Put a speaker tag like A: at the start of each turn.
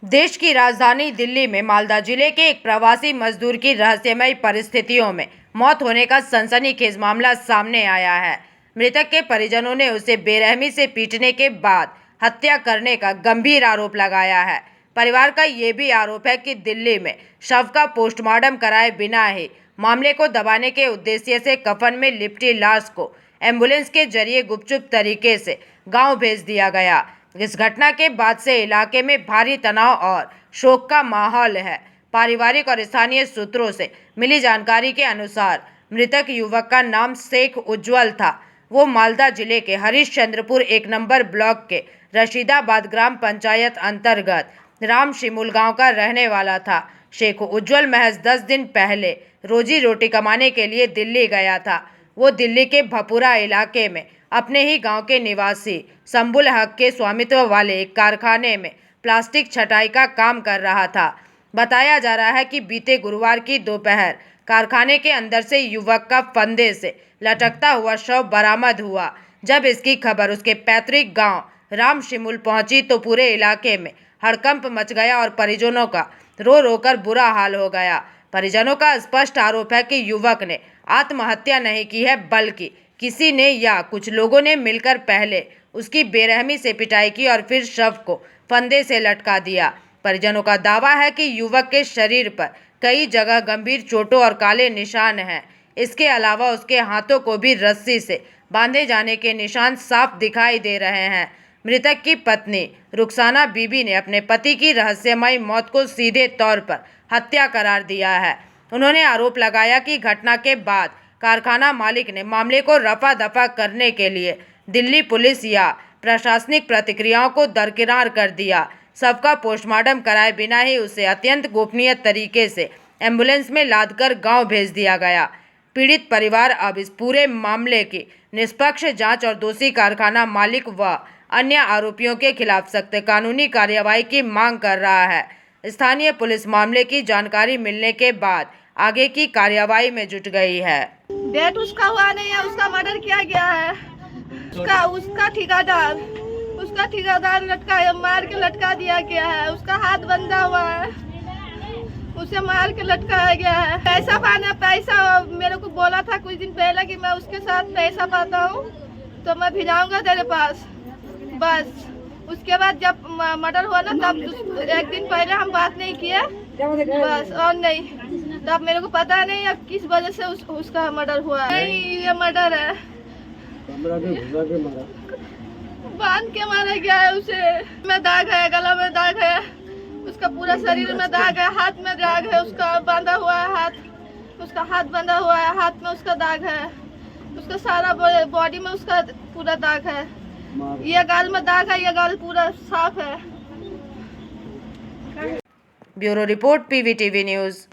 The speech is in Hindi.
A: देश की राजधानी दिल्ली में मालदा जिले के एक प्रवासी मजदूर की रहस्यमयी परिस्थितियों में मौत होने का सनसनीखेज मामला सामने आया है। मृतक के परिजनों ने उसे बेरहमी से पीटने के बाद हत्या करने का गंभीर आरोप लगाया है। परिवार का ये भी आरोप है कि दिल्ली में शव का पोस्टमार्टम कराए बिना ही मामले को दबाने के उद्देश्य से कफन में लिपटी लाश को एम्बुलेंस के जरिए गुपचुप तरीके से गांव भेज दिया गया। इस घटना के बाद से इलाके में भारी तनाव और शोक का माहौल है। पारिवारिक और स्थानीय सूत्रों से मिली जानकारी के अनुसार मृतक युवक का नाम शेख उज्जवल था। वो मालदा जिले के हरिश्चंद्रपुर 1 नंबर ब्लॉक के रशीदाबाद ग्राम पंचायत अंतर्गत राम शिमूल गांव का रहने वाला था। शेख उज्जवल महज 10 दिन पहले रोजी रोटी कमाने के लिए दिल्ली गया था। वो दिल्ली के भपुरा इलाके में अपने ही गांव के निवासी संबुल हक के स्वामित्व वाले एक कारखाने में प्लास्टिक छटाई का काम कर रहा था। बताया जा रहा है कि बीते गुरुवार की दोपहर कारखाने के अंदर से युवक का फंदे से लटकता हुआ शव बरामद हुआ। जब इसकी खबर उसके पैतृक गांव राम शिमूल पहुंची तो पूरे इलाके में हड़कंप मच गया और परिजनों का रो रो कर बुरा हाल हो गया। परिजनों का स्पष्ट आरोप है कि युवक ने आत्महत्या नहीं की है, बल्कि किसी ने या कुछ लोगों ने मिलकर पहले उसकी बेरहमी से पिटाई की और फिर शव को फंदे से लटका दिया। परिजनों का दावा है कि युवक के शरीर पर कई जगह गंभीर चोटों और काले निशान हैं। इसके अलावा उसके हाथों को भी रस्सी से बांधे जाने के निशान साफ दिखाई दे रहे हैं। मृतक की पत्नी रुखसाना बीबी ने अपने पति की रहस्यमयी मौत को सीधे तौर पर हत्या करार दिया है। उन्होंने आरोप लगाया कि घटना के बाद कारखाना मालिक ने मामले को रफा दफा करने के लिए दिल्ली पुलिस या प्रशासनिक प्रतिक्रियाओं को दरकिनार कर दिया। सबका पोस्टमार्टम कराए बिना ही उसे अत्यंत गोपनीय तरीके से एम्बुलेंस में लादकर गांव भेज दिया गया। पीड़ित परिवार अब इस पूरे मामले की निष्पक्ष जांच और दोषी कारखाना मालिक व अन्य आरोपियों के खिलाफ सख्त कानूनी कार्रवाई की मांग कर रहा है। स्थानीय पुलिस मामले की जानकारी मिलने के बाद आगे की कार्रवाई में जुट गई है।
B: डेट उसका हुआ नहीं है, उसका मर्डर किया गया है। उसका ठेकेदार लटका मार के लटका दिया गया है। उसका हाथ बंधा हुआ है, उसे मार के लटकाया गया है। पैसा मेरे को बोला था कुछ दिन पहले कि मैं उसके साथ पैसा पाता हूँ तो मैं भिजाऊंगा तेरे पास। बस उसके बाद जब मर्डर हुआ ना तब 1 दिन पहले हम बात नहीं किए, बस और नहीं। तब मेरे को पता नहीं अब किस वजह से उसका मर्डर हुआ। नहीं, ये मर्डर है, बांध के मारा गया है। उसे में दाग है, गला में दाग है, उसका पूरा शरीर में दाग है, हाथ में दाग है, उसका बांधा हुआ है हाथ, उसका हाथ बंधा हुआ है, हाथ में उसका दाग है, उसका सारा बॉडी में उसका पूरा दाग है। ये गाल में दाग है, ये गाल पूरा साफ है।
A: Bureau report PVTV news.